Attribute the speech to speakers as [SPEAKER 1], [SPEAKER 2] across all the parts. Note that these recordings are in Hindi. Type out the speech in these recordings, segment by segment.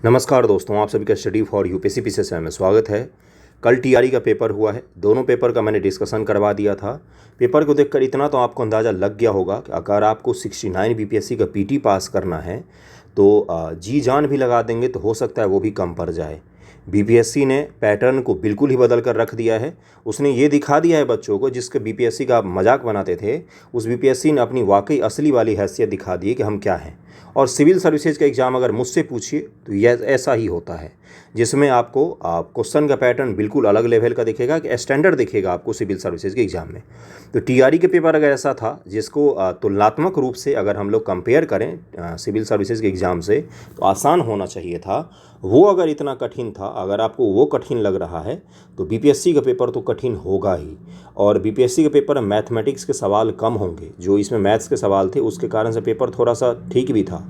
[SPEAKER 1] नमस्कार दोस्तों, आप सभी का स्टडी फॉर यूपीएससी पीसीएस में स्वागत है। कल टीआरई का पेपर हुआ है। दोनों पेपर का मैंने डिस्कशन करवा दिया था। पेपर को देखकर इतना तो आपको अंदाज़ा लग गया होगा कि अगर आपको 69 बीपीएससी का पीटी पास करना है तो जी जान भी लगा देंगे तो हो सकता है वो भी कम पड़ जाए। बीपीएससी ने पैटर्न को बिल्कुल ही बदल कर रख दिया है। उसने ये दिखा दिया है बच्चों को, जिसके बीपीएससी का मजाक बनाते थे, उस बीपीएससी ने अपनी वाकई असली वाली हैसियत दिखा दी कि हम क्या हैं। और सिविल सर्विसेज का एग्ज़ाम अगर मुझसे पूछिए तो यह ऐसा ही होता है, जिसमें आपको क्वेश्चन का पैटर्न बिल्कुल अलग लेवल का दिखेगा, कि स्टैंडर्ड दिखेगा आपको सिविल सर्विसेज के एग्ज़ाम में। तो टीआरई के पेपर अगर ऐसा था, जिसको तुलनात्मक रूप से अगर हम लोग कंपेयर करें सिविल सर्विसेज के एग्ज़ाम से, तो आसान होना चाहिए था। वो अगर इतना कठिन था, अगर आपको वो कठिन लग रहा है, तो बीपीएससी का पेपर तो कठिन होगा ही। और बीपीएससी के पेपर में मैथमेटिक्स के सवाल कम होंगे, जो इसमें मैथ्स के सवाल थे उसके कारण से पेपर थोड़ा सा ठीक भी था।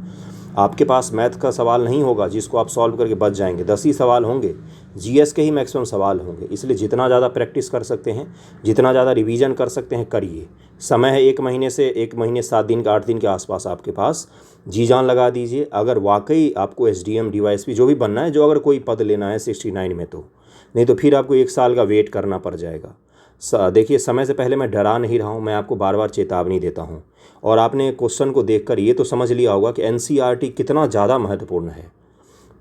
[SPEAKER 1] आपके पास मैथ का सवाल नहीं होगा जिसको आप सॉल्व करके बच जाएंगे, 10 ही सवाल होंगे। जीएस के ही मैक्सिमम सवाल होंगे, इसलिए जितना ज़्यादा प्रैक्टिस कर सकते हैं, जितना ज़्यादा रिवीजन कर सकते हैं करिए। समय है 1 महीने से 1 महीने 7 दिन का 8 दिन के आसपास आपके पास। जी जान लगा दीजिए। अगर वाकई आपको एसडीएम डीवाईएसपी जो भी बनना है, जो अगर कोई पद लेना है 69 में, तो नहीं तो फिर आपको 1 साल का वेट करना पड़ जाएगा। देखिए, समय से पहले मैं डरा नहीं रहा हूँ, मैं आपको बार बार चेतावनी देता हूँ। और आपने क्वेश्चन को देखकर ये तो समझ लिया होगा कि एनसीईआरटी कितना ज़्यादा महत्वपूर्ण है।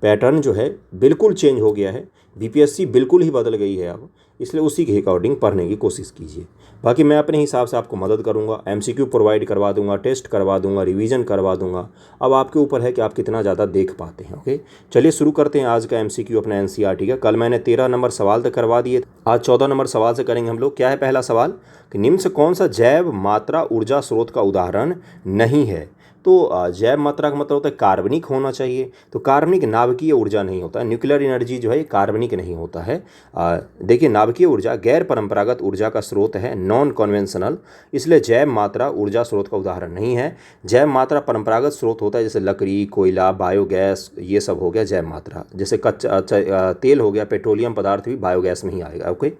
[SPEAKER 1] पैटर्न जो है बिल्कुल चेंज हो गया है, बीपीएससी बिल्कुल ही बदल गई है अब, इसलिए उसी के अकॉर्डिंग पढ़ने की कोशिश कीजिए। बाकी मैं अपने हिसाब से आपको मदद करूंगा, एमसीक्यू प्रोवाइड करवा दूंगा, टेस्ट करवा दूंगा, रिवीजन करवा दूंगा। अब आपके ऊपर है कि आप कितना ज़्यादा देख पाते हैं। ओके, चलिए शुरू करते हैं आज का एमसीक्यू अपना एनसीईआरटी का। कल मैंने 13 नंबर सवाल तक करवा दिए, आज 14 नंबर सवाल से करेंगे हम लोग। क्या है पहला सवाल कि निम्न से कौन सा जैव मात्रा ऊर्जा स्रोत का उदाहरण नहीं है। तो जैव मात्रा का मतलब होता है कार्बनिक होना चाहिए। तो कार्बनिक नाभिकीय ऊर्जा नहीं होता है, न्यूक्लियर एनर्जी जो है कार्बनिक नहीं होता है। देखिए, नाभिकीय ऊर्जा गैर परंपरागत ऊर्जा का स्रोत है, नॉन कन्वेंशनल, इसलिए जैव मात्रा ऊर्जा स्रोत का उदाहरण नहीं है। जैव मात्रा परंपरागत स्रोत होता है, जैसे लकड़ी, कोयला, बायोगैस, ये सब हो गया जैव मात्रा। जैसे कच्चा तेल हो गया, पेट्रोलियम पदार्थ भी बायोगैस में ही आएगा। ओके,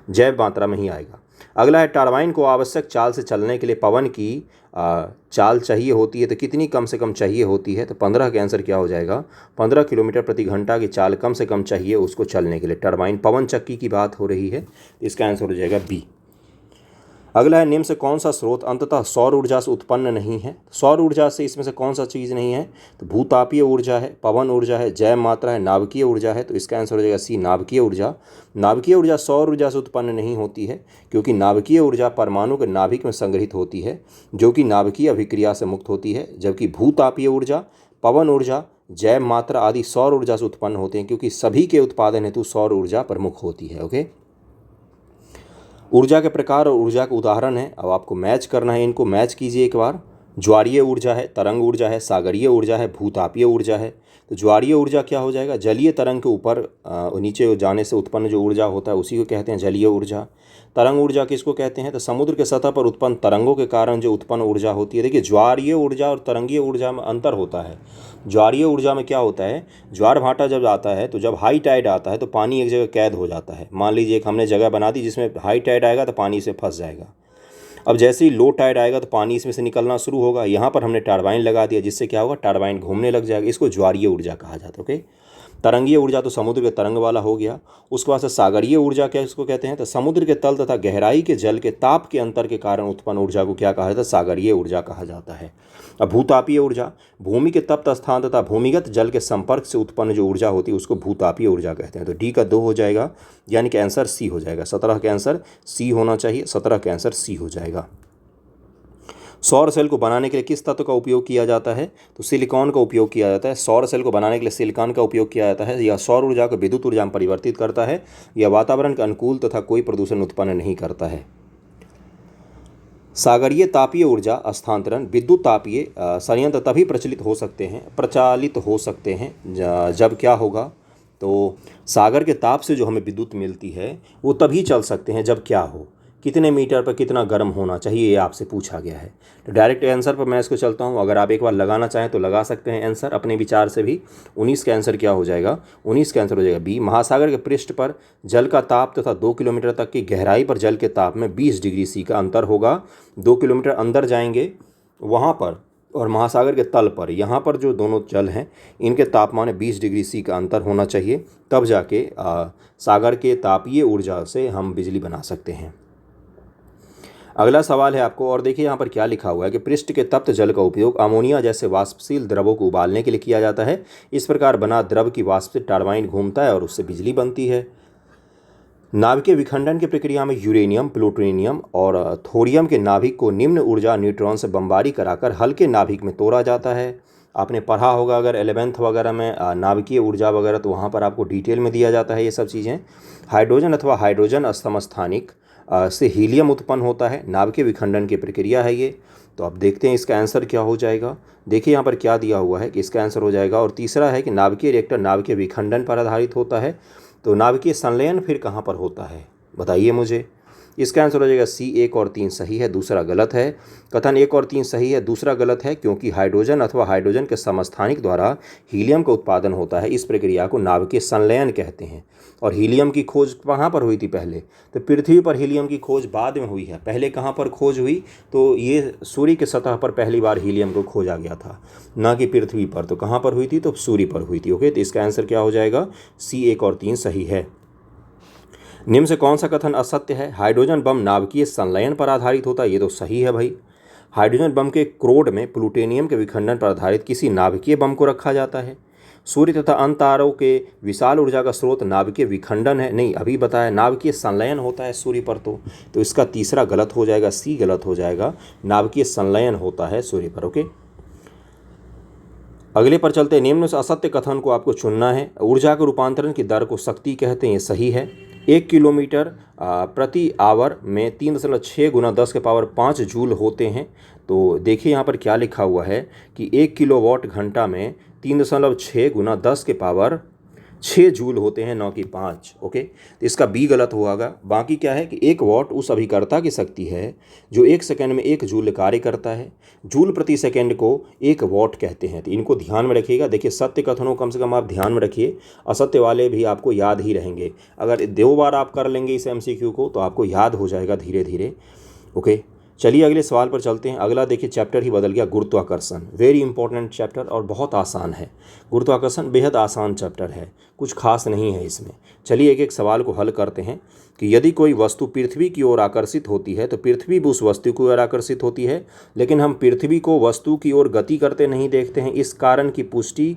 [SPEAKER 1] जैव मात्रा में ही आएगा। अगला है टरबाइन को आवश्यक चाल से चलने के लिए पवन की चाल चाहिए होती है, तो कितनी कम से कम चाहिए होती है। तो 15 का आंसर क्या हो जाएगा, 15 किलोमीटर प्रति घंटा की चाल कम से कम चाहिए उसको चलने के लिए। टरबाइन पवन चक्की की बात हो रही है, इसका आंसर हो जाएगा बी। अगला है निम्न से कौन सा स्रोत अंततः सौर ऊर्जा से उत्पन्न नहीं है। सौर ऊर्जा से इसमें से कौन सा चीज़ नहीं है, तो भूतापीय ऊर्जा है, पवन ऊर्जा है, जैव मात्रा है, नाभिकीय ऊर्जा है। तो इसका आंसर हो जाएगा सी, नाभिकीय ऊर्जा। नाभिकीय ऊर्जा सौर ऊर्जा से उत्पन्न नहीं होती है, क्योंकि नाभिकीय ऊर्जा परमाणु के नाभिक में संग्रहित होती है, जो कि नाभिकीय अभिक्रिया से मुक्त होती है। जबकि भूतापीय ऊर्जा, पवन ऊर्जा, जैव मात्रा आदि सौर ऊर्जा से उत्पन्न होते हैं, क्योंकि सभी के उत्पादन हेतु सौर ऊर्जा प्रमुख होती है। ओके, ऊर्जा के प्रकार और ऊर्जा के उदाहरण है। अब आपको मैच करना है, इनको मैच कीजिए एक बार। ज्वारीय ऊर्जा है, तरंग ऊर्जा है, सागरीय ऊर्जा है, भूतापीय ऊर्जा है। तो ज्वारीय ऊर्जा क्या हो जाएगा, जलीय तरंग के ऊपर नीचे जाने से उत्पन्न जो ऊर्जा होता है उसी को कहते हैं जलीय ऊर्जा। तरंग ऊर्जा किसको कहते हैं, तो समुद्र के सतह पर उत्पन्न तरंगों के कारण जो उत्पन्न ऊर्जा होती है। देखिए, ज्वारीय ऊर्जा और तरंगीय ऊर्जा में अंतर होता है। ज्वारीय ऊर्जा में क्या होता है, ज्वार भाटा जब आता है, तो जब हाई टाइड आता है तो पानी एक जगह कैद हो जाता है। मान लीजिए एक हमने जगह बना दी जिसमें हाई टाइड आएगा तो पानी इसमें फंस जाएगा। अब जैसे ही लो टाइड आएगा तो पानी इसमें से निकलना शुरू होगा। यहाँ पर हमने टरबाइन लगा दिया, जिससे क्या होगा, टरबाइन घूमने लग जाएगा। इसको ज्वारीय ऊर्जा कहा जाता है। ओके, तरंगीय ऊर्जा तो समुद्र के तरंग वाला हो गया। उसके बाद से सागरीय ऊर्जा क्या इसको कहते हैं, तो समुद्र के तल तथा गहराई के जल के ताप के अंतर के कारण उत्पन्न ऊर्जा को क्या कहा जाता है, सागरीय ऊर्जा कहा जाता है। अब भूतापीय ऊर्जा, भूमि के तप्त स्थान तथा भूमिगत जल के संपर्क से उत्पन्न जो ऊर्जा होती है उसको भूतापीय ऊर्जा कहते हैं। तो डी का 2 हो जाएगा, यानी कि आंसर सी हो जाएगा। 17 का आंसर सी होना चाहिए, 17 का आंसर सी हो जाएगा। सौर सेल को बनाने के लिए किस तत्व का उपयोग किया जाता है, तो सिलिकॉन का उपयोग किया जाता है। सौर सेल को बनाने के लिए सिलिकॉन का उपयोग किया जाता है। यह सौर ऊर्जा को विद्युत ऊर्जा में परिवर्तित करता है। यह वातावरण के अनुकूल तथा कोई प्रदूषण उत्पन्न नहीं करता है। सागरीय तापीय ऊर्जा स्थानांतरण विद्युत तापीय संयंत्र तभी प्रचलित हो सकते हैं जब क्या होगा, तो सागर के ताप से जो हमें विद्युत मिलती है वो तभी चल सकते हैं जब क्या हो, कितने मीटर पर कितना गर्म होना चाहिए, ये आपसे पूछा गया है। तो डायरेक्ट आंसर पर मैं इसको चलता हूँ। अगर आप एक बार लगाना चाहें तो लगा सकते हैं आंसर अपने विचार से भी। 19 का आंसर क्या हो जाएगा, 19 का आंसर हो जाएगा बी। महासागर के पृष्ठ पर जल का ताप तथा 2 किलोमीटर तक की गहराई पर जल के ताप में 20 डिग्री सी का अंतर होगा। 2 किलोमीटर अंदर जाएंगे वहाँ पर और महासागर के तल पर यहाँ पर जो दोनों जल हैं इनके तापमान में 20 डिग्री सी का अंतर होना चाहिए, तब जाके सागर के तापीय ऊर्जा से हम बिजली बना सकते हैं। अगला सवाल है आपको, और देखिए यहाँ पर क्या लिखा हुआ है कि पृष्ठ के तप्त जल का उपयोग अमोनिया जैसे वाष्पशील द्रवों को उबालने के लिए किया जाता है। इस प्रकार बना द्रव की वाष्प से टरबाइन घूमता है और उससे बिजली बनती है। नाभिकीय विखंडन की प्रक्रिया में यूरेनियम, प्लूटोनियम और थोरियम के नाभिक को निम्न ऊर्जा न्यूट्रॉन से बमबारी कराकर हल्के नाभिक में तोड़ा जाता है। आपने पढ़ा होगा अगर 11th वगैरह में नाभिकीय ऊर्जा वगैरह, तो वहाँ पर आपको डिटेल में दिया जाता है ये सब चीज़ें। हाइड्रोजन अथवा हाइड्रोजन समस्थानिक से हीलियम उत्पन्न होता है। नाभिकीय विखंडन की प्रक्रिया है ये। तो अब देखते हैं इसका आंसर क्या हो जाएगा। देखिए यहाँ पर क्या दिया हुआ है कि इसका आंसर हो जाएगा। और तीसरा है कि नाभिकीय रिएक्टर नाभिकीय विखंडन पर आधारित होता है। तो नाभिकीय संलयन फिर कहाँ पर होता है बताइए मुझे। इसका आंसर हो जाएगा सी। 1 और 3 सही है, दूसरा गलत है। कथन 1 और 3 सही है, दूसरा गलत है, क्योंकि हाइड्रोजन अथवा हाइड्रोजन के समस्थानिक द्वारा हीलियम का उत्पादन होता है। इस प्रक्रिया को नाभिकीय संलयन कहते हैं। और हीलियम की खोज कहाँ पर हुई थी पहले? तो पृथ्वी पर हीलियम की खोज बाद में हुई है। पहले कहाँ पर खोज हुई? तो ये सूर्य के सतह पर पहली बार हीलियम को खोजा गया था, ना कि पृथ्वी पर। तो कहाँ पर हुई थी? तो सूर्य पर हुई थी। ओके, तो इसका आंसर क्या हो जाएगा? सी। 1 और 3 सही है। निम्न से कौन सा कथन असत्य है? हाइड्रोजन बम नाभिकीय संलयन पर आधारित होता है। ये तो सही है भाई। हाइड्रोजन बम के क्रोड में प्लूटोनियम के विखंडन पर आधारित किसी नाभिकीय बम को रखा जाता है। सूर्य तथा अन्य तारों के विशाल ऊर्जा का स्रोत नाभिकीय विखंडन है। नहीं, अभी बताया नाभिकीय संलयन होता है सूर्य पर। तो इसका तीसरा गलत हो जाएगा, सी गलत हो जाएगा। नाभिकीय संलयन होता है सूर्य पर। ओके, अगले पर चलते हैं। निम्न से असत्य कथन को आपको चुनना है। ऊर्जा के रूपांतरण की दर को शक्ति कहते हैं, ये सही है। 1 किलोमीटर प्रति आवर में 3.6 गुना 10 के पावर 5 जूल होते हैं। तो देखिए यहाँ पर क्या लिखा हुआ है कि 1 किलोवाट घंटा में 3.6 गुना 10 के पावर 6 जूल होते हैं, न कि 5। ओके, तो इसका बी गलत होगा। बाकी क्या है कि 1 वाट उस अभिकर्ता की शक्ति है जो 1 सेकंड में 1 जूल कार्य करता है। जूल प्रति सेकंड को 1 वाट कहते हैं। तो इनको ध्यान में रखिएगा। देखिए, सत्य कथनों कम से कम आप ध्यान में रखिए, असत्य वाले भी आपको याद ही रहेंगे। अगर 2 बार आप कर लेंगे इस MCQ को तो आपको याद हो जाएगा धीरे धीरे। ओके, चलिए अगले सवाल पर चलते हैं। अगला देखिए, चैप्टर ही बदल गया, गुरुत्वाकर्षण। वेरी इंपॉर्टेंट चैप्टर और बहुत आसान है। गुरुत्वाकर्षण बेहद आसान चैप्टर है, कुछ खास नहीं है इसमें। चलिए एक एक सवाल को हल करते हैं कि यदि कोई वस्तु पृथ्वी की ओर आकर्षित होती है तो पृथ्वी भी उस वस्तु की ओर आकर्षित होती है, लेकिन हम पृथ्वी को वस्तु की ओर गति करते नहीं देखते हैं। इस कारण की पुष्टि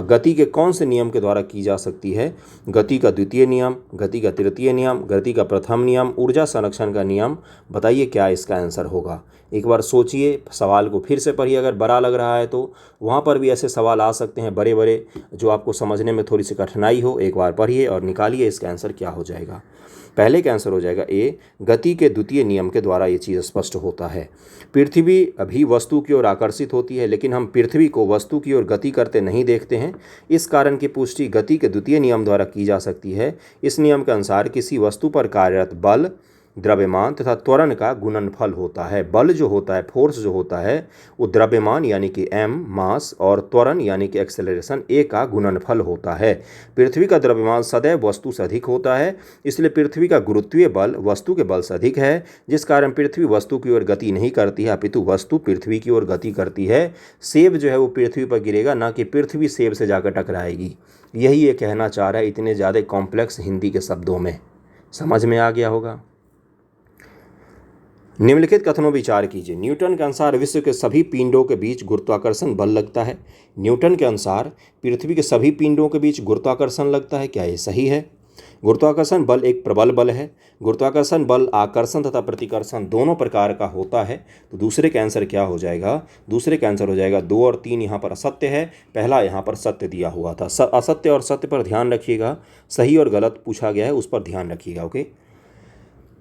[SPEAKER 1] गति के कौन से नियम के द्वारा की जा सकती है? गति का द्वितीय नियम, गति का तृतीय नियम, गति का प्रथम नियम, ऊर्जा संरक्षण का नियम। बताइए क्या इसका आंसर होगा। एक बार सोचिए, सवाल को फिर से पढ़िए। अगर बड़ा लग रहा है तो वहाँ पर भी ऐसे सवाल आ सकते हैं बड़े बड़े, जो आपको समझने में थोड़ी सी कठिनाई हो। एक बार पढ़िए और निकालिए इसका आंसर क्या हो जाएगा। पहले का आंसर हो जाएगा ए, गति के द्वितीय नियम के द्वारा ये चीज़ स्पष्ट होता है। पृथ्वी अभी वस्तु की ओर आकर्षित होती है, लेकिन हम पृथ्वी को वस्तु की ओर गति करते नहीं देखते हैं। इस कारण की पुष्टि गति के द्वितीय नियम द्वारा की जा सकती है। इस नियम के अनुसार किसी वस्तु पर कार्यरत बल, द्रव्यमान तथा त्वरण का गुणनफल होता है। बल जो होता है, फोर्स जो होता है, वो द्रव्यमान यानी कि m मास और त्वरण यानी कि एक्सेलरेशन a का गुणनफल होता है। पृथ्वी का द्रव्यमान सदैव वस्तु से अधिक होता है, इसलिए पृथ्वी का गुरुत्वीय बल वस्तु के बल से अधिक है, जिस कारण पृथ्वी वस्तु की ओर गति नहीं करती है, अपितु वस्तु पृथ्वी की ओर गति करती है। सेब जो है वो पृथ्वी पर गिरेगा, ना कि पृथ्वी सेब से जाकर टकराएगी। यही ये कहना चाह रहा है इतने ज़्यादा कॉम्प्लेक्स हिंदी के शब्दों में। समझ में आ गया होगा। निम्नलिखित कथनों पर विचार कीजिए। न्यूटन के अनुसार विश्व के सभी पिंडों के बीच गुरुत्वाकर्षण बल लगता है। न्यूटन के अनुसार पृथ्वी के सभी पिंडों के बीच गुरुत्वाकर्षण लगता है। क्या ये सही है? गुरुत्वाकर्षण बल एक प्रबल बल है। गुरुत्वाकर्षण बल आकर्षण तथा प्रतिकर्षण दोनों प्रकार का होता है। तो दूसरे का आंसर क्या हो जाएगा? दूसरे का आंसर हो जाएगा 2 और 3 यहाँ पर असत्य है, पहला यहाँ पर सत्य दिया हुआ था। असत्य और सत्य पर ध्यान रखिएगा, सही और गलत पूछा गया है उस पर ध्यान रखिएगा। ओके,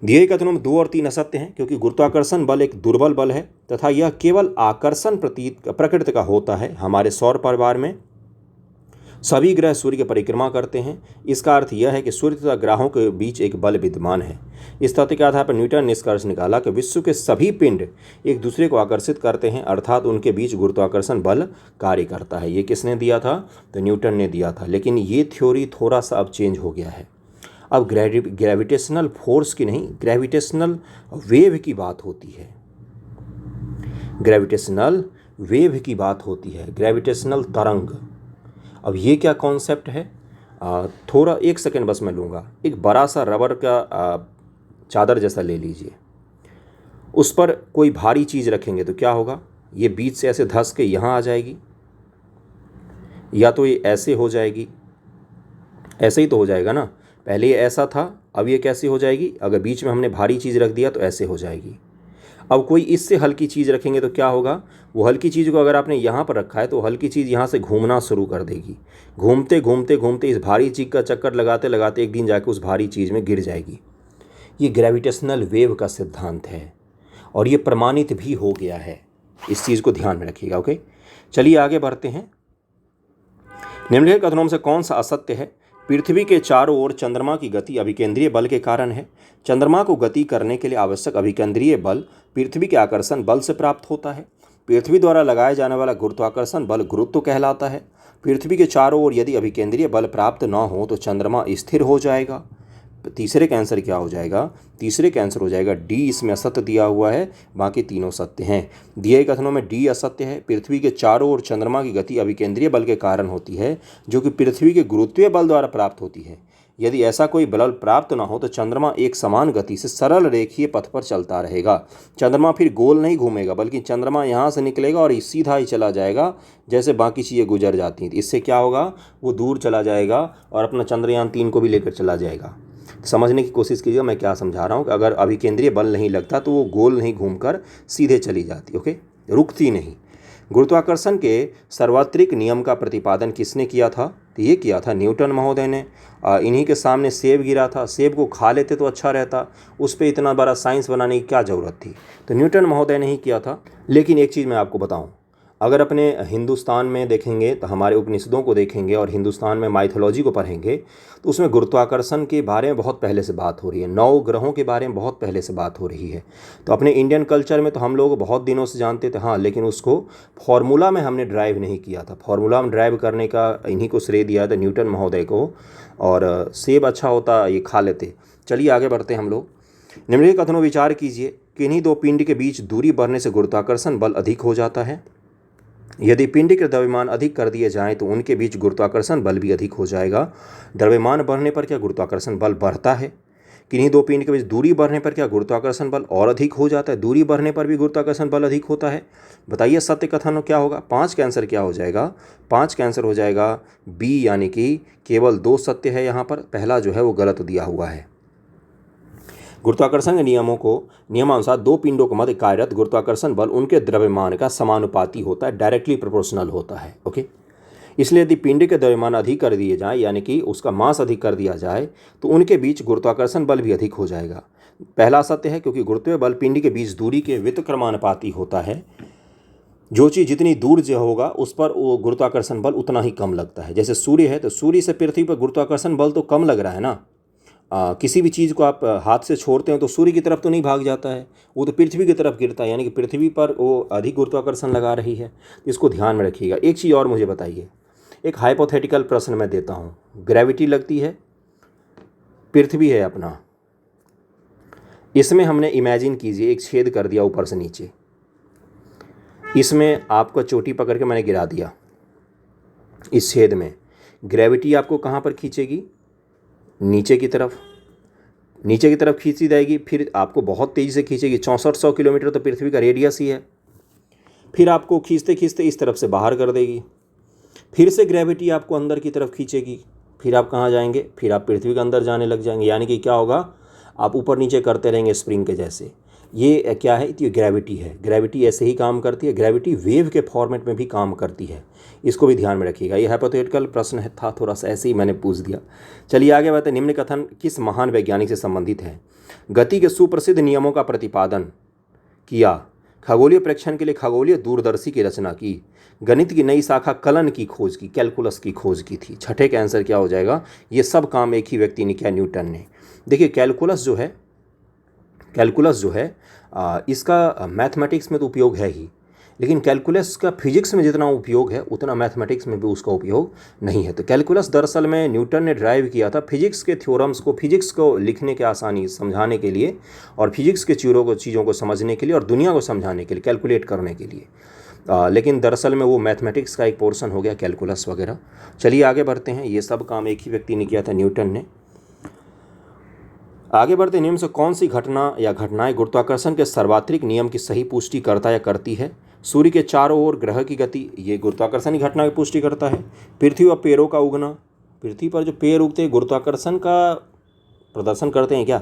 [SPEAKER 1] दिए कथनों में 2 और 3 असत्य हैं, क्योंकि गुरुत्वाकर्षण बल एक दुर्बल बल है तथा यह केवल आकर्षण प्रकृति का होता है। हमारे सौर परिवार में सभी ग्रह सूर्य की परिक्रमा करते हैं। इसका अर्थ यह है कि सूर्य तथा ग्रहों के बीच एक बल विद्यमान है। इस तथ्य के आधार पर न्यूटन ने निष्कर्ष निकाला कि विश्व के सभी पिंड एक दूसरे को आकर्षित करते हैं, अर्थात उनके बीच गुरुत्वाकर्षण बल कार्य करता है। ये किसने दिया था? तो न्यूटन ने दिया था। लेकिन ये थ्योरी थोड़ा सा अब चेंज हो गया है। अब ग्रेविटेशनल फोर्स की नहीं, ग्रेविटेशनल वेव की बात होती है। ग्रेविटेशनल वेव की बात होती है, ग्रेविटेशनल तरंग। अब ये क्या कॉन्सेप्ट है, थोड़ा एक सेकेंड बस मैं लूँगा। एक बड़ा सा रबर का चादर जैसा ले लीजिए, उस पर कोई भारी चीज़ रखेंगे तो क्या होगा, ये बीच से ऐसे धंस के यहाँ आ जाएगी, या तो ये ऐसे हो जाएगी, ऐसे ही तो हो जाएगा ना। पहले ये ऐसा था, अब ये कैसे हो जाएगी, अगर बीच में हमने भारी चीज़ रख दिया तो ऐसे हो जाएगी। अब कोई इससे हल्की चीज़ रखेंगे तो क्या होगा, वो हल्की चीज़ को अगर आपने यहाँ पर रखा है तो हल्की चीज़ यहाँ से घूमना शुरू कर देगी, घूमते घूमते घूमते इस भारी चीज़ का चक्कर लगाते लगाते एक दिन जाके उस भारी चीज़ में गिर जाएगी। ये ग्रेविटेशनल वेव का सिद्धांत है और ये प्रमाणित भी हो गया है, इस चीज़ को ध्यान में रखिएगा। ओके, चलिए आगे बढ़ते हैं। निम्नलिखित कथनों में से कौन सा असत्य है। पृथ्वी के चारों ओर चंद्रमा की गति अभिकेंद्रीय बल के कारण है। चंद्रमा को गति करने के लिए आवश्यक अभिकेंद्रीय बल पृथ्वी के आकर्षण बल से प्राप्त होता है। पृथ्वी द्वारा लगाया जाने वाला गुरुत्वाकर्षण बल गुरुत्व कहलाता है। पृथ्वी के चारों ओर यदि अभिकेंद्रीय बल प्राप्त न हो तो चंद्रमा स्थिर हो जाएगा। तीसरे का आंसर क्या हो जाएगा, तीसरे का आंसर हो जाएगा डी। इसमें असत्य दिया हुआ है, बाकी तीनों सत्य हैं। दिए कथनों में डी असत्य है। पृथ्वी के चारों ओर चंद्रमा की गति अभिकेंद्रीय बल के कारण होती है, जो कि पृथ्वी के गुरुत्वीय बल द्वारा प्राप्त होती है। यदि ऐसा कोई बल प्राप्त न हो तो चंद्रमा एक समान गति से सरल रेखीय पथ पर चलता रहेगा। चंद्रमा फिर गोल नहीं घूमेगा, बल्कि चंद्रमा यहाँ से निकलेगा और सीधा ही चला जाएगा जैसे बाकी चीज़ें गुजर जाती हैं। इससे क्या होगा, वो दूर चला जाएगा और अपना चंद्रयान 3 को भी लेकर चला जाएगा। समझने की कोशिश कीजिएगा मैं क्या समझा रहा हूँ कि अगर अभिकेंद्रीय बल नहीं लगता तो वो गोल नहीं घूमकर सीधे चली जाती, ओके, रुकती नहीं। गुरुत्वाकर्षण के सार्वत्रिक नियम का प्रतिपादन किसने किया था, तो ये किया था न्यूटन महोदय ने। इन्हीं के सामने सेब गिरा था, सेब को खा लेते तो अच्छा रहता, उस पर इतना बड़ा साइंस बनाने की क्या ज़रूरत थी, तो न्यूटन महोदय ने ही किया था। लेकिन एक चीज़ मैं आपको बताऊँ, अगर अपने हिंदुस्तान में देखेंगे तो हमारे उपनिषदों को देखेंगे और हिंदुस्तान में माइथोलॉजी को पढ़ेंगे तो उसमें गुरुत्वाकर्षण के बारे में बहुत पहले से बात हो रही है, 9 ग्रहों के बारे में बहुत पहले से बात हो रही है। तो अपने इंडियन कल्चर में तो हम लोग बहुत दिनों से जानते थे, हाँ, लेकिन उसको फॉर्मूला में हमने ड्राइव नहीं किया था। फॉर्मूला में ड्राइव करने का इन्हीं को श्रेय दिया था, न्यूटन महोदय को, और सेब अच्छा होता ये खा लेते। चलिए आगे बढ़ते हैं हम लोग। निम्नलिखित कथनों विचार कीजिए कि इन्हीं दो पिंड के बीच दूरी बढ़ने से गुरुत्वाकर्षण बल अधिक हो जाता है। यदि पिंड के द्रव्यमान अधिक कर दिए जाएं तो उनके बीच गुरुत्वाकर्षण बल भी अधिक हो जाएगा। द्रव्यमान बढ़ने पर क्या गुरुत्वाकर्षण बल बढ़ता है। किन्हीं दो पिंड के बीच दूरी बढ़ने पर क्या गुरुत्वाकर्षण बल और अधिक हो जाता है। दूरी बढ़ने पर भी गुरुत्वाकर्षण बल अधिक होता है। बताइए सत्य कथन क्या होगा। 5 का आंसर क्या हो जाएगा, 5 का आंसर हो जाएगा बी, यानी कि केवल 2 सत्य है यहाँ पर, पहला जो है वो गलत दिया हुआ है। गुरुत्वाकर्षण के नियमानुसार 2 पिंडों के मध्य कार्यरत गुरुत्वाकर्षण बल उनके द्रव्यमान का समानुपाती होता है, डायरेक्टली प्रोपोर्शनल होता है। ओके, इसलिए यदि पिंड के द्रव्यमान अधिक कर दिए जाए, यानी कि उसका मास अधिक कर दिया जाए, तो उनके बीच गुरुत्वाकर्षण बल भी अधिक हो जाएगा। पहला सत्य है, क्योंकि गुरुत्वीय बल पिंड के बीच दूरी के व्युत्क्रमानुपाती होता है। जो चीज़ जितनी दूर जो होगा उस पर वो गुरुत्वाकर्षण बल उतना ही कम लगता है। जैसे सूर्य है तो सूर्य से पृथ्वी पर गुरुत्वाकर्षण बल तो कम लग रहा है ना। किसी भी चीज़ को आप हाथ से छोड़ते हो तो सूर्य की तरफ तो नहीं भाग जाता है, वो तो पृथ्वी की तरफ गिरता है, यानी कि पृथ्वी पर वो अधिक गुरुत्वाकर्षण लगा रही है। इसको ध्यान में रखिएगा। एक चीज़ और मुझे बताइए, एक हाइपोथेटिकल प्रश्न मैं देता हूँ। ग्रेविटी लगती है, पृथ्वी है अपना, इसमें हमने इमेजिन कीजिए एक छेद कर दिया ऊपर से नीचे, इसमें आपको चोटी पकड़ के मैंने गिरा दिया। इस छेद में ग्रेविटी आपको कहाँ पर खींचेगी, नीचे की तरफ, नीचे की तरफ खींची जाएगी। फिर आपको बहुत तेज़ी से खींचेगी, 6400 किलोमीटर तो पृथ्वी का रेडियस ही है। फिर आपको खींचते खींचते इस तरफ से बाहर कर देगी। फिर से ग्रेविटी आपको अंदर की तरफ खींचेगी। फिर आप कहाँ जाएंगे, फिर आप पृथ्वी के अंदर जाने लग जाएंगे। यानी कि क्या होगा, आप ऊपर नीचे करते रहेंगे स्प्रिंग के जैसे। ये क्या है, ये ग्रेविटी है। ग्रेविटी ऐसे ही काम करती है। ग्रेविटी वेव के फॉर्मेट में भी काम करती है, इसको भी ध्यान में रखिएगा। ये हाइपोथेटिकल प्रश्न था, थोड़ा सा ऐसे ही मैंने पूछ दिया। चलिए आगे बढ़ते हैं। निम्न कथन किस महान वैज्ञानिक से संबंधित है। गति के सुप्रसिद्ध नियमों का प्रतिपादन किया, खगोलीय प्रेक्षण के लिए खगोलीय दूरदर्शी की रचना की, गणित की नई शाखा कलन की खोज की, कैलकुलस की खोज की थी। छठे का आंसर क्या हो जाएगा, ये सब काम एक ही व्यक्ति ने किया, न्यूटन ने। देखिए कैलकुलस जो है इसका मैथमेटिक्स में तो उपयोग है ही, लेकिन कैलकुलस का फिजिक्स में जितना उपयोग है उतना मैथमेटिक्स में भी उसका उपयोग नहीं है। तो कैलकुलस दरअसल में न्यूटन ने ड्राइव किया था फिजिक्स के थ्योरम्स को, फिजिक्स को लिखने के आसानी समझाने के लिए, और फिजिक्स के चीज़ों को समझने के लिए, और दुनिया को समझाने के लिए, कैलकुलेट करने के लिए। लेकिन दरअसल में वो मैथमेटिक्स का एक पोर्शन हो गया, कैलकुलस वगैरह। चलिए आगे बढ़ते हैं। ये सब काम एक ही व्यक्ति ने किया था, न्यूटन ने। आगे बढ़ते नियम से कौन सी घटना या घटनाएं गुरुत्वाकर्षण के सार्वत्रिक नियम की सही पुष्टि करता या करती है? सूर्य के चारों ओर ग्रह की गति, ये गुरुत्वाकर्षण की घटना की पुष्टि करता है। पृथ्वी पर पेड़ों का उगना, पृथ्वी पर जो पेड़ उगते हैं गुरुत्वाकर्षण का प्रदर्शन करते हैं क्या?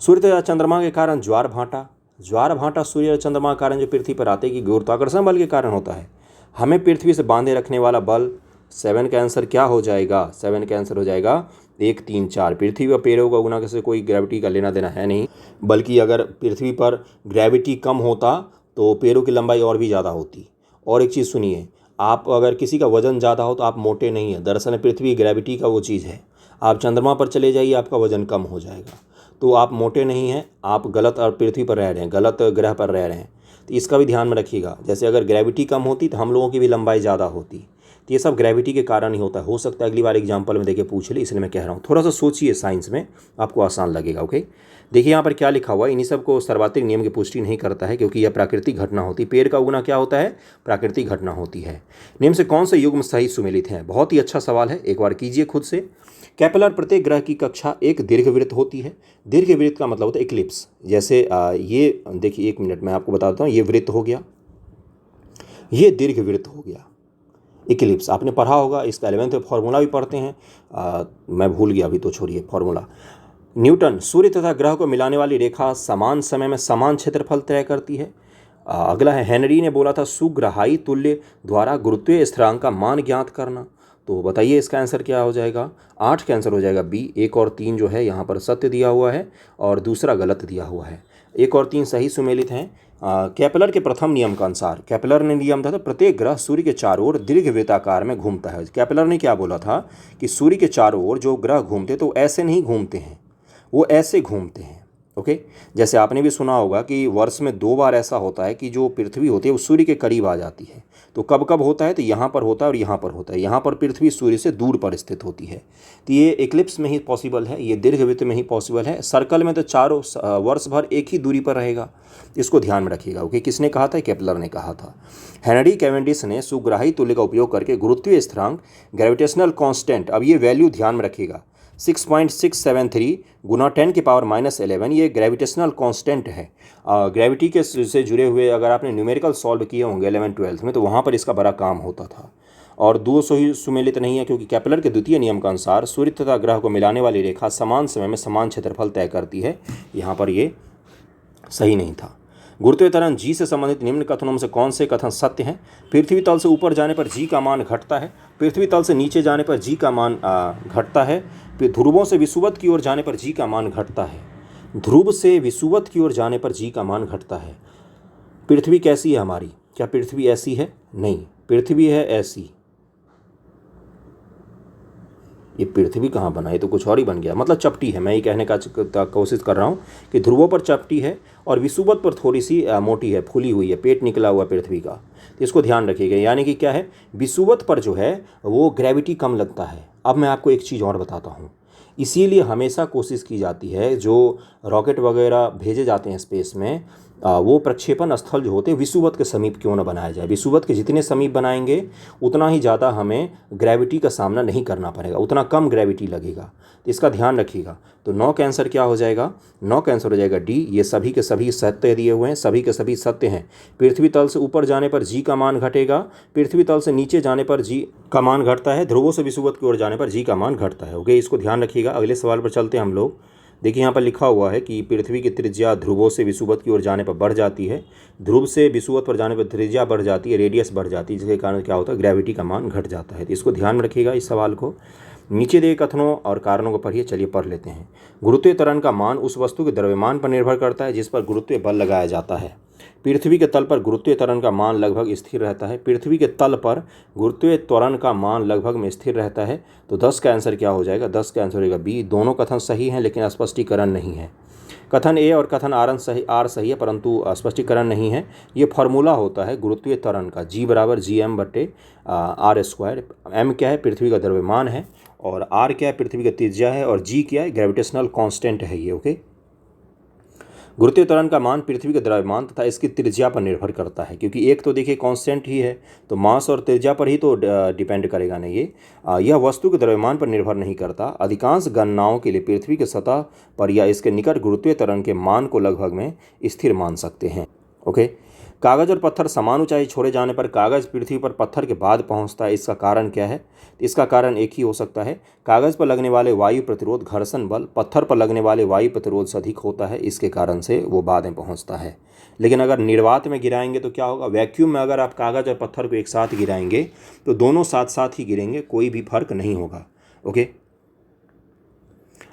[SPEAKER 1] सूर्य तथा चंद्रमा के कारण ज्वार भाटा, ज्वार भाटा सूर्य और चंद्रमा के कारण जो पृथ्वी पर आते हैं कि गुरुत्वाकर्षण बल के कारण होता है। हमें पृथ्वी से बांधे रखने वाला बल, 7 का आंसर क्या हो जाएगा? 7 का आंसर हो जाएगा 1, 3, 4। पृथ्वी पर पेड़ों का उगना से कोई ग्रेविटी का लेना देना है नहीं, बल्कि अगर पृथ्वी पर ग्रेविटी कम होता तो पेड़ों की लंबाई और भी ज़्यादा होती। और एक चीज़ सुनिए, आप अगर किसी का वजन ज़्यादा हो तो आप मोटे नहीं हैं। दरअसल पृथ्वी ग्रेविटी का वो चीज़ है। आप चंद्रमा पर चले जाइए, आपका वजन कम हो जाएगा, तो आप मोटे नहीं हैं, आप गलत और पृथ्वी पर रह रहे हैं, गलत ग्रह पर रह रहे हैं। तो इसका भी ध्यान में रखिएगा। जैसे अगर ग्रेविटी कम होती तो हम लोगों की भी लंबाई ज़्यादा होती। तो ये सब ग्रेविटी के कारण ही होता है। हो सकता है अगली बार एग्जाम्पल में देके पूछ ले, इसलिए मैं कह रहा हूँ। थोड़ा सा सोचिए, साइंस में आपको आसान लगेगा। ओके, देखिए यहाँ पर क्या लिखा हुआ है। इन्हीं सब को सार्वत्रिक नियम की पुष्टि नहीं करता है, क्योंकि यह प्राकृतिक घटना होती है। पेड़ का उगना क्या होता है? प्राकृतिक घटना होती है। नियम से कौन से युग्म सही सुमेलित हैं? बहुत ही अच्छा सवाल है, एक बार कीजिए खुद से। कैपिलर प्रत्येक ग्रह की कक्षा एक दीर्घवृत्त होती है। दीर्घवृत्त का मतलब होता है इक्लिप्स। जैसे ये देखिए, 1 मिनट मैं आपको बताता हूँ। ये वृत्त हो गया, ये दीर्घवृत्त हो गया, इक्लिप्स आपने पढ़ा होगा। इसका 11th में फॉर्मूला भी पढ़ते हैं, मैं भूल गया अभी, तो छोड़िए फॉर्मूला। न्यूटन, सूर्य तथा ग्रह को मिलाने वाली रेखा समान समय में समान क्षेत्रफल तय करती है। अगला है, हेनरी ने बोला था सुग्राही तुल्य द्वारा गुरुत्वीय स्थिरांक का मान ज्ञात करना। तो बताइए इसका आंसर क्या हो जाएगा? 8 का आंसर हो जाएगा बी। 1 और 3 जो है यहाँ पर सत्य दिया हुआ है और दूसरा गलत दिया हुआ है। 1 और 3 सही सुमेलित हैं। केपलर के प्रथम नियम का अनुसार, केपलर ने नियम था प्रत्येक ग्रह सूर्य के चारों ओर दीर्घवृत्ताकार में घूमता है। केपलर ने क्या बोला था कि सूर्य के चारों ओर जो ग्रह घूमते तो ऐसे नहीं घूमते हैं, वो ऐसे घूमते हैं। ओके, जैसे आपने भी सुना होगा कि वर्ष में 2 बार ऐसा होता है कि जो पृथ्वी होती है वो सूर्य के करीब आ जाती है। तो कब कब होता है? तो यहाँ पर होता है और यहाँ पर होता है। यहाँ पर पृथ्वी सूर्य से दूर पर स्थित होती है, तो ये इक्लिप्स में ही पॉसिबल है, ये दीर्घवृत्त में ही पॉसिबल है। सर्कल में तो चारों वर्ष भर एक ही दूरी पर रहेगा, इसको ध्यान में रखिएगा। ओके, किसने कहा था? केपलर ने कहा था। हेनरी कैवेंडिश ने सुग्राही तुल्य का उपयोग करके गुरुत्वीय स्थिरांक, ग्रेविटेशनल कांस्टेंट, अब ये वैल्यू ध्यान में रखिएगा, 6.673 गुना 10 की पावर -11, ये ग्रेविटेशनल कांस्टेंट है। ग्रेविटी के से जुड़े हुए अगर आपने न्यूमेरिकल सॉल्व किए होंगे 11th-12th में, तो वहाँ पर इसका बड़ा काम होता था। और 200 ही सुमेलित नहीं है, क्योंकि केपलर के द्वितीय नियम के अनुसार सूर्य तथा ग्रह को मिलाने वाली रेखा समान समय में समान क्षेत्रफल तय करती है। यहाँ पर ये सही नहीं था। गुरुत्वीय त्वरण जी से संबंधित निम्न कथनों में से कौन से कथन सत्य हैं? पृथ्वी तल से ऊपर जाने पर जी का मान घटता है, पृथ्वी तल से नीचे जाने पर जी का मान घटता है, फिर ध्रुवों से विषुवत की ओर जाने पर जी का मान घटता है, ध्रुव से विषुवत की ओर जाने पर जी का मान घटता है। पृथ्वी कैसी है हमारी? क्या पृथ्वी ऐसी है? नहीं, पृथ्वी है ऐसी। ये पृथ्वी कहाँ बना? ये तो कुछ और ही बन गया, मतलब चपटी है। मैं ये कहने का कोशिश कर रहा हूँ कि ध्रुवों पर चपटी है और विषुवत पर थोड़ी सी मोटी है, फूली हुई है, पेट निकला हुआ पृथ्वी का। तो इसको ध्यान रखिएगा। यानी कि क्या है, विषुवत पर जो है वो ग्रेविटी कम लगता है। अब मैं आपको एक चीज़ और बताता हूँ। इसीलिए हमेशा कोशिश की जाती है, जो रॉकेट वगैरह भेजे जाते हैं स्पेस में, वो प्रक्षेपण स्थल जो होते हैं विषुवत के समीप क्यों न बनाया जाए। विषुवत के जितने समीप बनाएंगे उतना ही ज़्यादा हमें ग्रेविटी का सामना नहीं करना पड़ेगा, उतना कम ग्रेविटी लगेगा। तो इसका ध्यान रखिएगा। तो 9 का आंसर क्या हो जाएगा? 9 का आंसर हो जाएगा डी। ये सभी के सभी सत्य दिए हुए हैं, सभी के सभी सत्य हैं। पृथ्वी तल से ऊपर जाने पर जी का मान घटेगा, पृथ्वी तल से नीचे जाने पर जी का मान घटता है, ध्रुवों से विषुवत की ओर जाने पर जी का मान घटता है। ओके, इसको ध्यान रखिएगा। अगले सवाल पर चलते हैं हम लोग। देखिए यहाँ पर लिखा हुआ है कि पृथ्वी की त्रिज्या ध्रुवों से विषुवत की ओर जाने पर बढ़ जाती है, ध्रुव से विषुवत पर जाने पर त्रिज्या बढ़ जाती है, रेडियस बढ़ जाती है, जिसके कारण क्या होता है? ग्रेविटी का मान घट जाता है। तो इसको ध्यान में रखिएगा इस सवाल को। नीचे दिए कथनों और कारणों को पढ़िए। चलिए पढ़ लेते हैं। गुरुत्वीय त्वरण का मान उस वस्तु के द्रव्यमान पर निर्भर करता है जिस पर गुरुत्वीय बल लगाया जाता है। पृथ्वी के तल पर गुरुत्वीय त्वरण का मान लगभग स्थिर रहता है। पृथ्वी के तल पर गुरुत्वीय त्वरण का मान लगभग में स्थिर रहता है। तो 10 का आंसर क्या हो जाएगा? 10 का आंसर हो जाएगा बी। दोनों कथन सही हैं, लेकिन स्पष्टीकरण नहीं है। कथन ए और कथन आर सही है, परंतु स्पष्टीकरण नहीं है। ये फार्मूला होता है गुरुत्वीय त्वरण का, G = Gm/r²। m क्या है? पृथ्वी का द्रव्यमान है, और r क्या है? पृथ्वी का त्रिज्या है, और g क्या है? ग्रेविटेशनल कांस्टेंट है ये। ओके, गुरुत्वीय त्वरण का मान पृथ्वी के द्रव्यमान तथा इसकी त्रिज्या पर निर्भर करता है, क्योंकि एक तो देखिए कांस्टेंट ही है, तो मास और त्रिज्या पर ही तो डिपेंड करेगा ना ये। यह वस्तु के द्रव्यमान पर निर्भर नहीं करता। अधिकांश गणनाओं के लिए पृथ्वी के सतह पर या इसके निकट गुरुत्वीय त्वरण के मान को लगभग में स्थिर मान सकते हैं। ओके, कागज़ और पत्थर समान ऊंचाई छोड़े जाने पर कागज़ पृथ्वी पर पत्थर के बाद पहुंचता है। इसका कारण क्या है? इसका कारण एक ही हो सकता है, कागज़ पर लगने वाले वायु प्रतिरोध घर्षण बल पत्थर पर लगने वाले वायु प्रतिरोध से अधिक होता है, इसके कारण से वो बाद में पहुंचता है। लेकिन अगर निर्वात में गिराएंगे तो क्या होगा? वैक्यूम में अगर आप कागज़ और पत्थर को एक साथ गिराएंगे तो दोनों साथ साथ ही गिरेंगे, कोई भी फर्क नहीं होगा। ओके,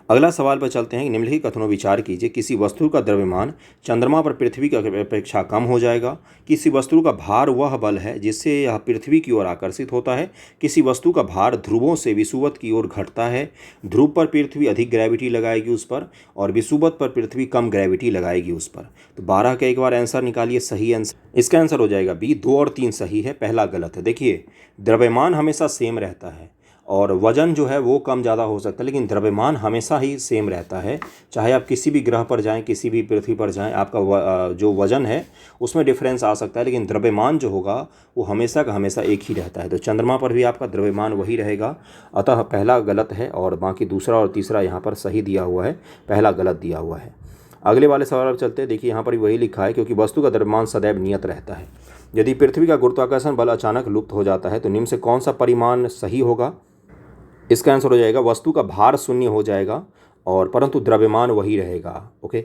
[SPEAKER 1] अगला सवाल पर चलते हैं। निम्नलिखित कथनों विचार कीजिए। किसी वस्तु का द्रव्यमान चंद्रमा पर पृथ्वी की अपेक्षा कम हो जाएगा। किसी वस्तु का भार वह बल है जिससे यह पृथ्वी की ओर आकर्षित होता है। किसी वस्तु का भार ध्रुवों से विषुवत की ओर घटता है। ध्रुव पर पृथ्वी अधिक ग्रेविटी लगाएगी उस पर, और विषुवत पर पृथ्वी कम ग्रेविटी लगाएगी उस पर। तो 12 का एक बार आंसर निकालिए, सही आंसर। इसका आंसर हो जाएगा बी। 2 और 3 सही है, पहला गलत है। देखिए, द्रव्यमान हमेशा सेम रहता है और वजन जो है वो कम ज़्यादा हो सकता है, लेकिन द्रव्यमान हमेशा ही सेम रहता है। चाहे आप किसी भी ग्रह पर जाएं, किसी भी पृथ्वी पर जाएं, आपका जो वजन है उसमें डिफरेंस आ सकता है, लेकिन द्रव्यमान जो होगा वो हमेशा का हमेशा एक ही रहता है। तो चंद्रमा पर भी आपका द्रव्यमान वही रहेगा, अतः पहला गलत है और बाकी दूसरा और तीसरा यहाँ पर सही दिया हुआ है, पहला गलत दिया हुआ है। अगले वाले सवाल पर चलते हैं। देखिए, यहाँ पर भी वही लिखा है, क्योंकि वस्तु का द्रव्यमान सदैव नियत रहता है। यदि पृथ्वी का गुरुत्वाकर्षण बल अचानक लुप्त हो जाता है तो निम्न से कौन सा परिमाण सही होगा? इसका आंसर हो जाएगा वस्तु का भार शून्य हो जाएगा और परंतु द्रव्यमान वही रहेगा। ओके,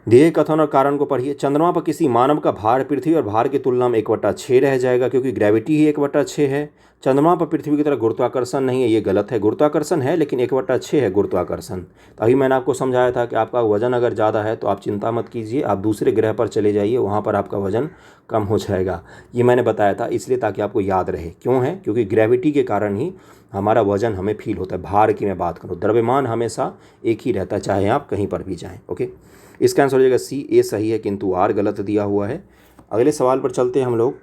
[SPEAKER 1] दिए कथन और कारण को पढ़िए। चंद्रमा पर किसी मानव का भार पृथ्वी और भार की तुलना में 1/6 रह जाएगा, क्योंकि ग्रेविटी ही 1/6 है। चंद्रमा पर पृथ्वी की तरह गुरुत्वाकर्षण नहीं है, ये गलत है। गुरुत्वाकर्षण है लेकिन 1/6 है गुरुत्वाकर्षण। तभी मैंने आपको समझाया था कि आपका वजन अगर ज़्यादा है तो आप चिंता मत कीजिए, आप दूसरे ग्रह पर चले जाइए, वहाँ पर आपका वजन कम हो जाएगा। ये मैंने बताया था इसलिए ताकि आपको याद रहे। क्यों है? क्योंकि ग्रेविटी के कारण ही हमारा वजन हमें फील होता है। भार की मैं बात करूँ, द्रव्यमान हमेशा एक ही रहता है, चाहे आप कहीं पर भी जाएँ। ओके, इसका आंसर हो जाएगा सी। ए सही है किंतु आर गलत दिया हुआ है। अगले सवाल पर चलते हैं हम लोग।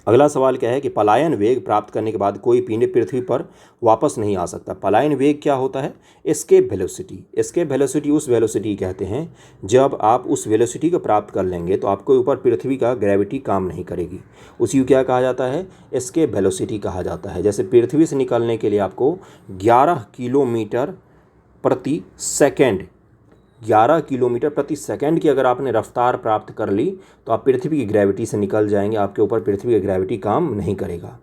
[SPEAKER 1] अगला सवाल क्या है कि पलायन वेग प्राप्त करने के बाद कोई पिंड पृथ्वी पर वापस नहीं आ सकता। पलायन वेग क्या होता है? Escape velocity. एस्केप वेलोसिटी उस वेलोसिटी कहते हैं जब आप उस वेलोसिटी को प्राप्त कर लेंगे तो आपके ऊपर पृथ्वी का ग्रेविटी काम नहीं करेगी। उसी को क्या कहा जाता है? एस्केप वेलोसिटी कहा जाता है। जैसे पृथ्वी से निकलने के लिए आपको 11 किलोमीटर प्रति सेकेंड 11 किलोमीटर प्रति सेकंड की अगर आपने रफ्तार प्राप्त कर ली तो आप पृथ्वी की ग्रेविटी से निकल जाएंगे, आपके ऊपर पृथ्वी की ग्रेविटी काम नहीं करेगा।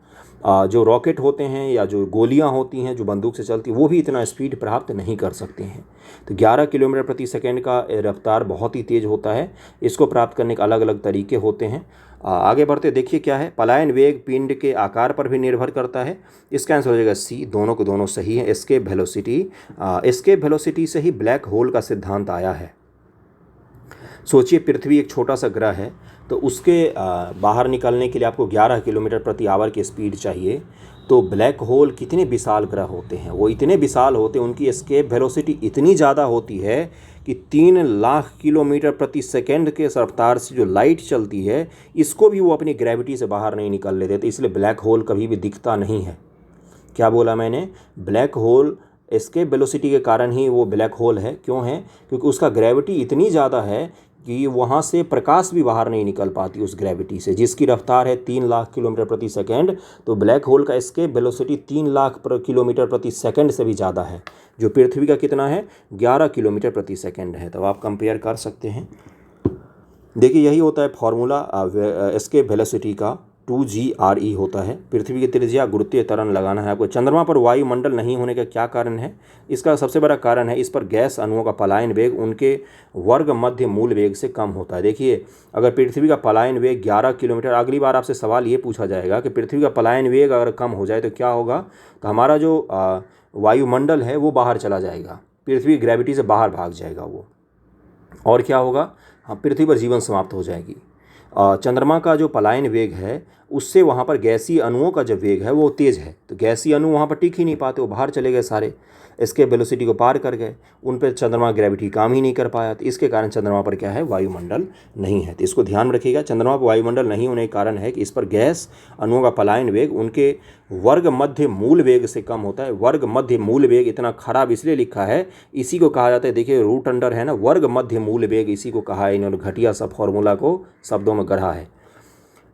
[SPEAKER 1] जो रॉकेट होते हैं या जो गोलियां होती हैं जो बंदूक से चलती, वो भी इतना स्पीड प्राप्त नहीं कर सकते हैं। तो 11 किलोमीटर प्रति सेकंड का रफ्तार बहुत ही तेज़ होता है। इसको प्राप्त करने के अलग अलग तरीके होते हैं। आगे बढ़ते देखिए क्या है। पलायन वेग पिंड के आकार पर भी निर्भर करता है। इसका आंसर हो जाएगा सी। दोनों को दोनों सही है। एस्केप वेलोसिटी से ही ब्लैक होल का सिद्धांत आया है। सोचिए, पृथ्वी एक छोटा सा ग्रह है, तो उसके बाहर निकलने के लिए आपको 11 किलोमीटर प्रति आवर की स्पीड चाहिए। तो ब्लैक होल कितने विशाल ग्रह होते हैं, वो इतने विशाल होते हैं, उनकी एस्केप वेलोसिटी इतनी ज़्यादा होती है कि 3 लाख किलोमीटर प्रति सेकंड के रफ्तार से जो लाइट चलती है, इसको भी वो अपनी ग्रेविटी से बाहर नहीं निकलने देते। इसलिए ब्लैक होल कभी भी दिखता नहीं है। क्या बोला मैंने? ब्लैक होल एस्केप वेलोसिटी के कारण ही वो ब्लैक होल है। क्यों है? क्योंकि उसका ग्रेविटी इतनी ज़्यादा है कि वहाँ से प्रकाश भी बाहर नहीं निकल पाती उस ग्रेविटी से, जिसकी रफ्तार है 3 लाख किलोमीटर प्रति सेकंड। तो ब्लैक होल का एस्केप वेलोसिटी 3 लाख किलोमीटर प्रति सेकंड से भी ज़्यादा है, जो पृथ्वी का कितना है? 11 किलोमीटर प्रति सेकंड है। तो आप कंपेयर कर सकते हैं। देखिए, यही होता है फॉर्मूला एस्केप वेलोसिटी का, 2GRE होता है। पृथ्वी की त्रिज्या गुरुत्वीय त्वरण लगाना है आपको। चंद्रमा पर वायुमंडल नहीं होने का क्या कारण है? इसका सबसे बड़ा कारण है, इस पर गैस अणुओं का पलायन वेग उनके वर्ग मध्य मूल वेग से कम होता है। देखिए, अगर पृथ्वी का पलायन वेग 11 किलोमीटर, अगली बार आपसे सवाल ये पूछा जाएगा कि पृथ्वी का पलायन वेग अगर कम हो जाए तो क्या होगा? तो हमारा जो वायुमंडल है वो बाहर चला जाएगा, पृथ्वी की ग्रेविटी से बाहर भाग जाएगा वो। और क्या होगा? हाँ, पृथ्वी पर जीवन समाप्त हो जाएगी। चंद्रमा का जो पलायन वेग है उससे वहाँ पर गैसीय अणुओं का जो वेग है वो तेज़ है, तो गैसीय अणु वहाँ पर टिक ही नहीं पाते, वो बाहर चले गए सारे, इसके वेलोसिटी को पार कर गए, उन पर चंद्रमा ग्रेविटी काम ही नहीं कर पाया, तो इसके कारण चंद्रमा पर क्या है, वायुमंडल नहीं है। तो इसको ध्यान में रखिएगा, चंद्रमा पर वायुमंडल नहीं होने के कारण है कि इस पर गैस अणुओं का पलायन वेग उनके वर्ग मध्य मूल वेग से कम होता है। वर्ग मध्य मूल वेग इतना खराब इसलिए लिखा है, इसी को कहा जाता है, देखिए रूट अंडर है ना, वर्ग मध्य मूल वेग, इसी को कहा है, इन्होंने घटिया सा फॉर्मूला को शब्दों में गढ़ा है।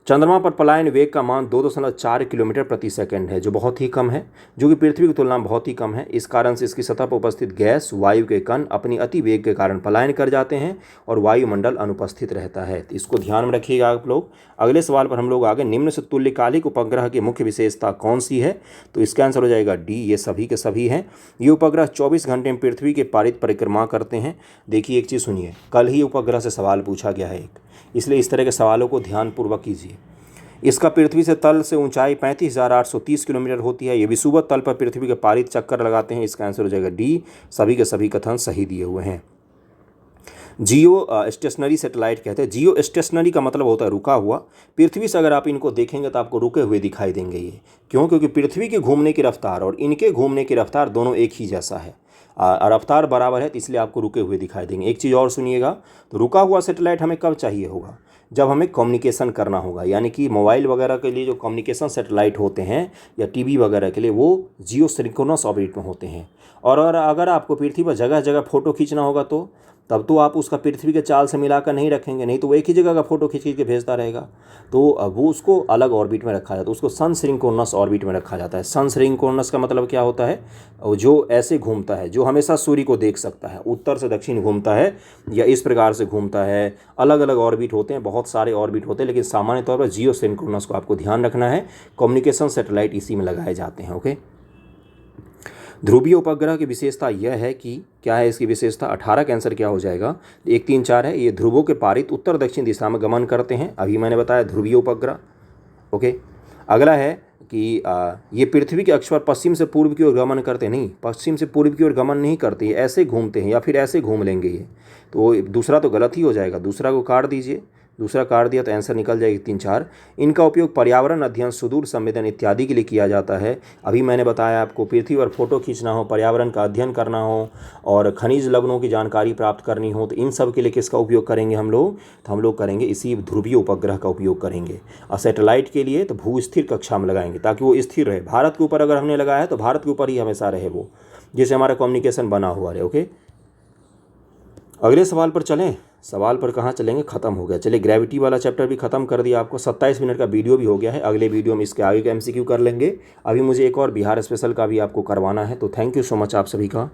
[SPEAKER 1] चंद्रमा पर पलायन वेग का मान 2.4 किलोमीटर प्रति सेकंड है, जो बहुत ही कम है, जो कि पृथ्वी की तुलना में बहुत ही कम है। इस कारण से इसकी सतह पर उपस्थित गैस वायु के कण अपनी अति वेग के कारण पलायन कर जाते हैं और वायुमंडल अनुपस्थित रहता है। तो इसको ध्यान में रखिएगा आप लोग। अगले सवाल पर हम लोग आगे, निम्न से तुल्यकालिक उपग्रह की मुख्य विशेषता कौन सी है? तो इसका आंसर हो जाएगा डी, ये सभी के सभी हैं। ये उपग्रह 24 घंटे में पृथ्वी के पारित परिक्रमा करते हैं। देखिए एक चीज़ सुनिए, कल ही उपग्रह से सवाल पूछा गया है एक, इसलिए इस तरह के सवालों को ध्यानपूर्वक कीजिए। इसका पृथ्वी से तल से ऊंचाई 35,830 किलोमीटर होती है। ये विषुवत तल पर पृथ्वी के पारित चक्कर लगाते हैं। इसका आंसर हो जाएगा डी, सभी के सभी कथन सही दिए हुए हैं। जियो स्टेशनरी सैटेलाइट कहते हैं। जियो स्टेशनरी का मतलब होता है रुका हुआ। पृथ्वी से अगर आप इनको देखेंगे तो आपको रुके हुए दिखाई देंगे ये, क्यों? क्योंकि पृथ्वी के घूमने की रफ्तार और इनके घूमने की रफ्तार दोनों एक ही जैसा है, रफ्तार बराबर है, तो इसलिए आपको रुके हुए दिखाई देंगे। एक चीज़ और सुनिएगा, तो रुका हुआ सैटेलाइट हमें कब चाहिए होगा? जब हमें कम्युनिकेशन करना होगा, यानी कि मोबाइल वगैरह के लिए जो कम्युनिकेशन सैटेलाइट होते हैं या टीवी वगैरह के लिए, वो जियो सिंक्रोनस ऑर्बिट में होते हैं। और अगर आपको पृथ्वी पर जगह जगह फ़ोटो खींचना होगा तो तब तो आप उसका पृथ्वी के चाल से मिलाकर नहीं रखेंगे, नहीं तो वो एक ही जगह का फ़ोटो खींच के भेजता रहेगा। तो वो उसको अलग ऑर्बिट में रखा जाता है, उसको सन सिंक्रोनस ऑर्बिट में रखा जाता है। सन सिंक्रोनस का मतलब क्या होता है? जो ऐसे घूमता है, जो हमेशा सूर्य को देख सकता है, उत्तर से दक्षिण घूमता है या इस प्रकार से घूमता है। अलग अलग ऑर्बिट होते हैं, बहुत सारे ऑर्बिट होते हैं, लेकिन सामान्य तौर पर जियो सिंक्रोनस को आपको ध्यान रखना है। कम्युनिकेशन सैटेलाइट इसी में लगाए जाते हैं। ओके। ध्रुवीय उपग्रह की विशेषता यह है कि क्या है इसकी विशेषता? 18 का आंसर क्या हो जाएगा? 1, 3, 4 है। ये ध्रुवों के पारित उत्तर दक्षिण दिशा में गमन करते हैं, अभी मैंने बताया ध्रुवीय उपग्रह। ओके। अगला है कि ये पृथ्वी के अक्ष पर पश्चिम से पूर्व की ओर गमन करते नहीं, पश्चिम से पूर्व की ओर गमन नहीं करते, ऐसे घूमते हैं या फिर ऐसे घूम लेंगे ये, तो दूसरा तो गलत ही हो जाएगा, दूसरा को काट दीजिए। दूसरा काट दिया तो आंसर निकल जाएगी 3, 4। इनका उपयोग पर्यावरण अध्ययन, सुदूर संवेदन इत्यादि के लिए किया जाता है। अभी मैंने बताया आपको, पृथ्वी पर फोटो खींचना हो, पर्यावरण का अध्ययन करना हो और खनिज लवणों की जानकारी प्राप्त करनी हो, तो इन सब के लिए किसका उपयोग करेंगे हम लोग? तो हम लोग करेंगे इसी ध्रुवीय उपग्रह का उपयोग करेंगे। और सैटेलाइट के लिए तो भू स्थिर कक्षा में लगाएंगे ताकि वो स्थिर रहे। भारत के ऊपर अगर हमने लगाया है तो भारत के ऊपर ही हमेशा रहे वो, जिससे हमारा कम्युनिकेशन बना हुआ रहे। ओके। अगले सवाल पर चलें। सवाल पर कहाँ चलेंगे? ख़त्म हो गया। चलिए, ग्रेविटी वाला चैप्टर भी ख़त्म कर दिया आपको। 27 मिनट का वीडियो भी हो गया है। अगले वीडियो में इसके आगे का MCQ कर लेंगे। अभी मुझे एक और बिहार स्पेशल का भी आपको करवाना है। तो थैंक यू सो मच आप सभी का।